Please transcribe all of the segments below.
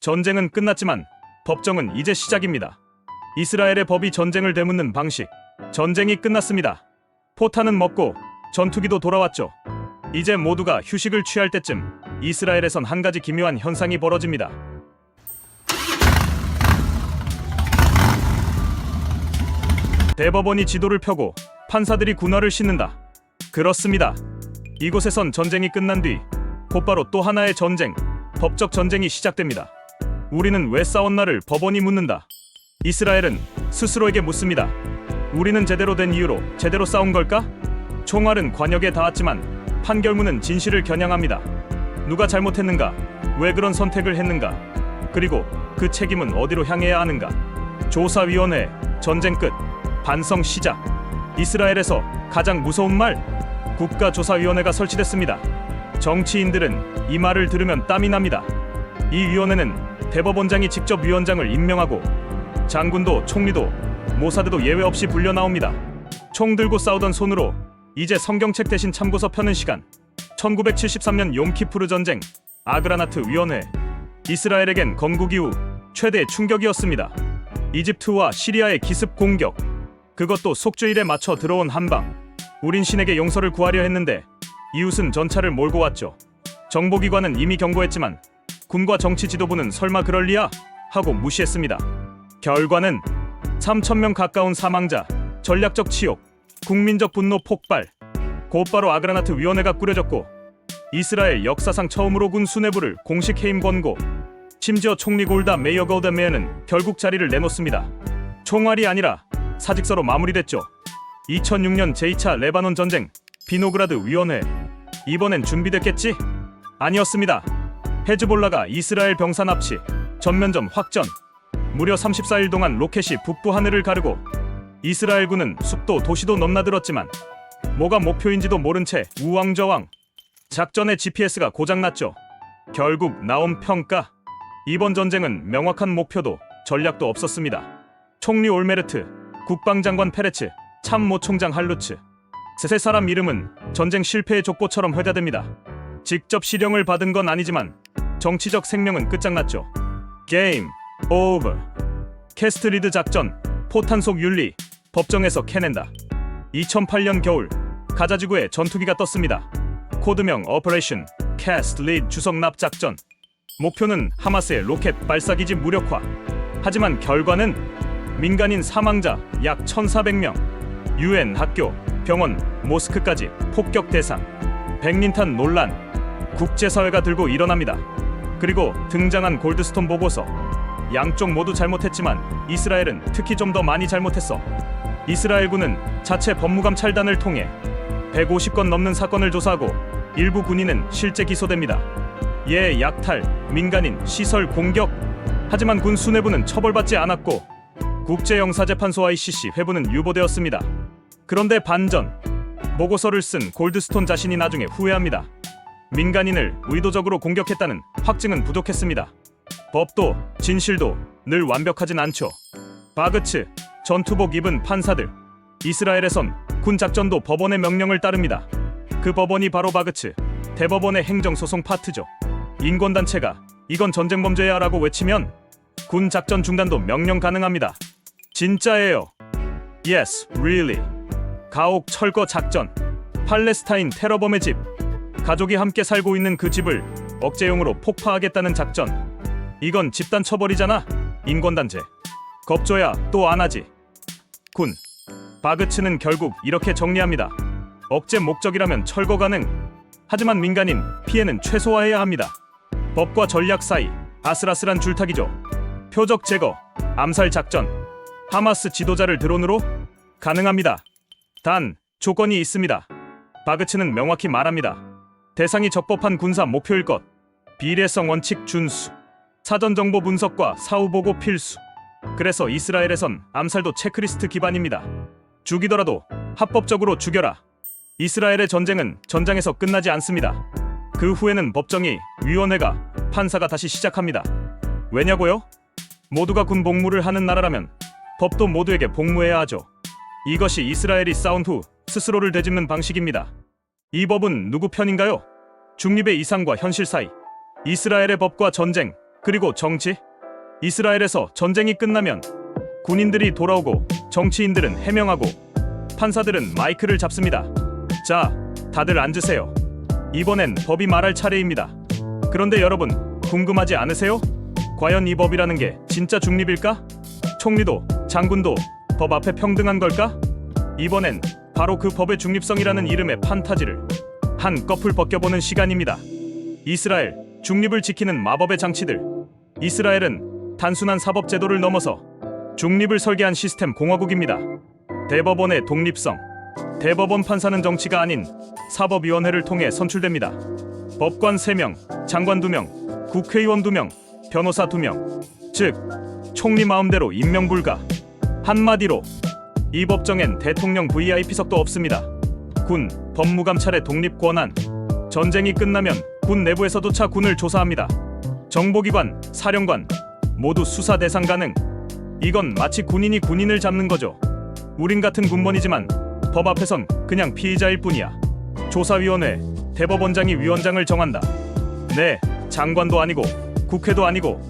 전쟁은 끝났지만 법정은 이제 시작입니다. 이스라엘의 법이 전쟁을 되묻는 방식. 전쟁이 끝났습니다. 포탄은 먹고 전투기도 돌아왔죠. 이제 모두가 휴식을 취할 때쯤 이스라엘에선 한 가지 기묘한 현상이 벌어집니다. 대법원이 지도를 펴고 판사들이 군화를 신는다. 그렇습니다. 이곳에선 전쟁이 끝난 뒤 곧바로 또 하나의 전쟁, 법적 전쟁이 시작됩니다. 우리는 왜 싸웠나를 법원이 묻는다. 이스라엘은 스스로에게 묻습니다. 우리는 제대로 된 이유로 제대로 싸운 걸까? 총알은 관역에 닿았지만 판결문은 진실을 겨냥합니다. 누가 잘못했는가? 왜 그런 선택을 했는가? 그리고 그 책임은 어디로 향해야 하는가? 조사위원회, 전쟁 끝, 반성 시작. 이스라엘에서 가장 무서운 말, 국가조사위원회가 설치됐습니다. 정치인들은 이 말을 들으면 땀이 납니다. 이 위원회는 대법원장이 직접 위원장을 임명하고 장군도 총리도 모사드도 예외 없이 불려 나옵니다. 총 들고 싸우던 손으로 이제 성경책 대신 참고서 펴는 시간. 1973년 욤키푸르 전쟁, 아그라나트 위원회. 이스라엘에겐 건국 이후 최대의 충격이었습니다. 이집트와 시리아의 기습 공격, 그것도 속죄일에 맞춰 들어온 한방. 우린 신에게 용서를 구하려 했는데 이웃은 전차를 몰고 왔죠. 정보기관은 이미 경고했지만 군과 정치 지도부는 설마 그럴 리야? 하고 무시했습니다. 결과는 3,000명 가까운 사망자, 전략적 치욕, 국민적 분노 폭발. 곧바로 아그라나트 위원회가 꾸려졌고 이스라엘 역사상 처음으로 군 수뇌부를 공식 해임 권고. 심지어 총리 골다 메이어 거우다메어는 결국 자리를 내놓습니다. 총알이 아니라 사직서로 마무리됐죠. 2006년 제2차 레바논 전쟁, 비노그라드 위원회. 이번엔 준비됐겠지? 아니었습니다. 헤즈볼라가 이스라엘 병사 납치, 전면전 확전. 무려 34일 동안 로켓이 북부 하늘을 가르고 이스라엘군은 숲도 도시도 넘나들었지만 뭐가 목표인지도 모른 채 우왕좌왕. 작전의 GPS가 고장났죠. 결국 나온 평가. 이번 전쟁은 명확한 목표도 전략도 없었습니다. 총리 올메르트, 국방장관 페레츠, 참모총장 할루츠. 세 사람 이름은 전쟁 실패의 족보처럼 회자됩니다. 직접 실형을 받은 건 아니지만 정치적 생명은 끝장났죠. 게임 오버. 캐스트 리드 작전, 포탄 속 윤리, 법정에서 캐낸다. 2008년 겨울 가자지구에 전투기가 떴습니다. 코드명 오퍼레이션 캐스트 리드 주성납 작전. 목표는 하마스의 로켓 발사기지 무력화. 하지만 결과는 민간인 사망자 약 1,400명, UN 학교, 병원, 모스크까지 폭격 대상. 백린탄 논란. 국제사회가 들고 일어납니다. 그리고 등장한 골드스톤 보고서. 양쪽 모두 잘못했지만 이스라엘은 특히 좀 더 많이 잘못했어. 이스라엘군은 자체 법무감찰단을 통해 150건 넘는 사건을 조사하고 일부 군인은 실제 기소됩니다. 예해 약탈, 민간인, 시설 공격. 하지만 군 수뇌부는 처벌받지 않았고 국제영사재판소 ICC 회부는 유보되었습니다. 그런데 반전. 보고서를 쓴 골드스톤 자신이 나중에 후회합니다. 민간인을 의도적으로 공격했다는 확증은 부족했습니다. 법도 진실도 늘 완벽하진 않죠. 바그츠, 전투복 입은 판사들. 이스라엘에선 군 작전도 법원의 명령을 따릅니다. 그 법원이 바로 바그츠, 대법원의 행정소송 파트죠. 인권단체가 이건 전쟁 범죄야 라고 외치면 군 작전 중단도 명령 가능합니다. 진짜예요. Yes, really. 가옥 철거 작전. 팔레스타인 테러범의 집. 가족이 함께 살고 있는 그 집을 억제용으로 폭파하겠다는 작전. 이건 집단 처벌이잖아. 인권단체. 겁줘야 또 안 하지. 군. 바그츠는 결국 이렇게 정리합니다. 억제 목적이라면 철거 가능. 하지만 민간인 피해는 최소화해야 합니다. 법과 전략 사이 아슬아슬한 줄타기죠. 표적 제거, 암살 작전. 하마스 지도자를 드론으로 가능합니다. 단 조건이 있습니다. 바그츠는 명확히 말합니다. 대상이 적법한 군사 목표일 것. 비례성 원칙 준수. 사전 정보 분석과 사후 보고 필수. 그래서 이스라엘에선 암살도 체크리스트 기반입니다. 죽이더라도 합법적으로 죽여라. 이스라엘의 전쟁은 전장에서 끝나지 않습니다. 그 후에는 법정이, 위원회가, 판사가 다시 시작합니다. 왜냐고요? 모두가 군 복무를 하는 나라라면 법도 모두에게 복무해야 하죠. 이것이 이스라엘이 싸운 후 스스로를 되짚는 방식입니다. 이 법은 누구 편인가요? 중립의 이상과 현실 사이. 이스라엘의 법과 전쟁, 그리고 정치? 이스라엘에서 전쟁이 끝나면 군인들이 돌아오고 정치인들은 해명하고 판사들은 마이크를 잡습니다. 자, 다들 앉으세요. 이번엔 법이 말할 차례입니다. 그런데 여러분, 궁금하지 않으세요? 과연 이 법이라는 게 진짜 중립일까? 총리도 장군도 법 앞에 평등한 걸까? 이번엔 바로 그 법의 중립성이라는 이름의 판타지를 한꺼풀 벗겨보는 시간입니다. 이스라엘, 중립을 지키는 마법의 장치들. 이스라엘은 단순한 사법 제도를 넘어서 중립을 설계한 시스템 공화국입니다. 대법원의 독립성. 대법원 판사는 정치가 아닌 사법위원회를 통해 선출됩니다. 법관 3명, 장관 2명, 국회의원 2명, 변호사 2명. 즉, 총리 마음대로 임명 불가. 한마디로 이 법정엔 대통령 VIP석도 없습니다. 군, 법무감찰의 독립 권한. 전쟁이 끝나면 군 내부에서조차 군을 조사합니다. 정보기관, 사령관 모두 수사 대상 가능. 이건 마치 군인이 군인을 잡는 거죠. 우린 같은 군번이지만 법 앞에선 그냥 피의자일 뿐이야. 조사위원회, 대법원장이 위원장을 정한다. 네, 장관도 아니고 국회도 아니고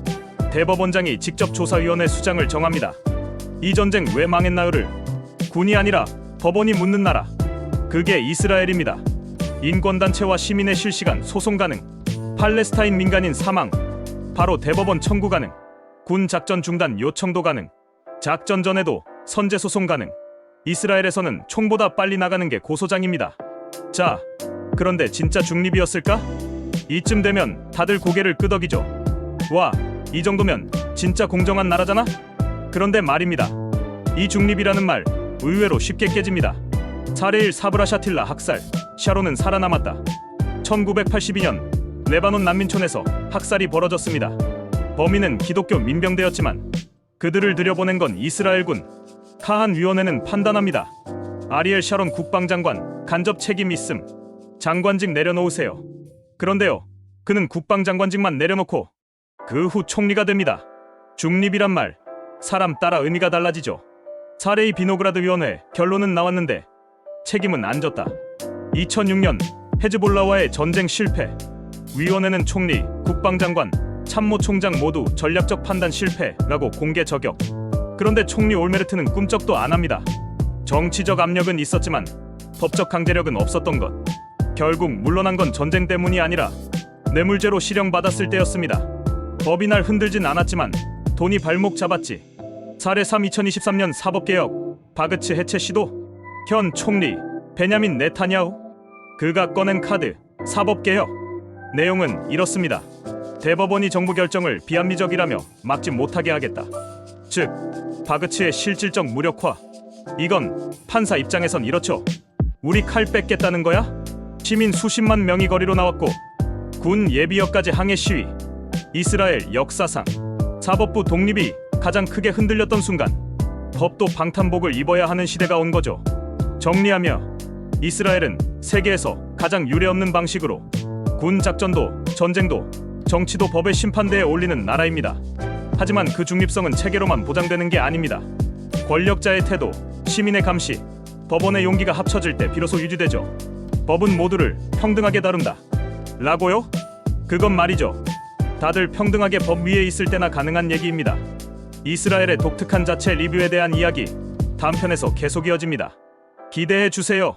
대법원장이 직접 조사위원회 수장을 정합니다. 이 전쟁 왜 망했나요를 군이 아니라 법원이 묻는 나라. 그게 이스라엘입니다. 인권단체와 시민의 실시간 소송 가능. 팔레스타인 민간인 사망 바로 대법원 청구 가능. 군 작전 중단 요청도 가능. 작전 전에도 선제 소송 가능. 이스라엘에서는 총보다 빨리 나가는 게 고소장입니다. 자, 그런데 진짜 중립이었을까? 이쯤 되면 다들 고개를 끄덕이죠. 와, 이 정도면 진짜 공정한 나라잖아? 그런데 말입니다. 이 중립이라는 말 의외로 쉽게 깨집니다. 사레일 사브라샤틸라 학살, 샤론은 살아남았다. 1982년 레바논 난민촌에서 학살이 벌어졌습니다. 범인은 기독교 민병대였지만 그들을 들여보낸 건 이스라엘군. 카한 위원회는 판단합니다. 아리엘 샤론 국방장관 간접 책임 있음. 장관직 내려놓으세요. 그런데요, 그는 국방장관직만 내려놓고 그 후 총리가 됩니다. 중립이란 말, 사람 따라 의미가 달라지죠. 사레이 비노그라드 위원회 결론은 나왔는데 책임은 안 졌다. 2006년 헤즈볼라와의 전쟁 실패. 위원회는 총리, 국방장관, 참모총장 모두 전략적 판단 실패라고 공개 저격. 그런데 총리 올메르트는 꿈쩍도 안 합니다. 정치적 압력은 있었지만 법적 강제력은 없었던 것. 결국 물러난 건 전쟁 때문이 아니라 뇌물죄로 실형받았을 때였습니다. 법이 날 흔들진 않았지만 돈이 발목 잡았지. 사례 3 2023년 사법개혁 바그츠 해체 시도. 현 총리 베냐민 네타냐후. 그가 꺼낸 카드 사법개혁. 내용은 이렇습니다. 대법원이 정부 결정을 비합리적이라며 막지 못하게 하겠다. 즉, 바그츠의 실질적 무력화. 이건 판사 입장에선 이렇죠. 우리 칼 뺏겠다는 거야? 시민 수십만 명이 거리로 나왔고 군 예비역까지 항해 시위. 이스라엘 역사상 사법부 독립이 가장 크게 흔들렸던 순간 법도 방탄복을 입어야 하는 시대가 온 거죠. 정리하며 이스라엘은 세계에서 가장 유례없는 방식으로 군 작전도 전쟁도 정치도 법의 심판대에 올리는 나라입니다. 하지만 그 중립성은 체계로만 보장되는 게 아닙니다. 권력자의 태도, 시민의 감시, 법원의 용기가 합쳐질 때 비로소 유지되죠. 법은 모두를 평등하게 다룬다. 라고요? 그건 말이죠. 다들 평등하게 법 위에 있을 때나 가능한 얘기입니다. 이스라엘의 독특한 자체 리뷰에 대한 이야기 다음 편에서 계속 이어집니다. 기대해 주세요.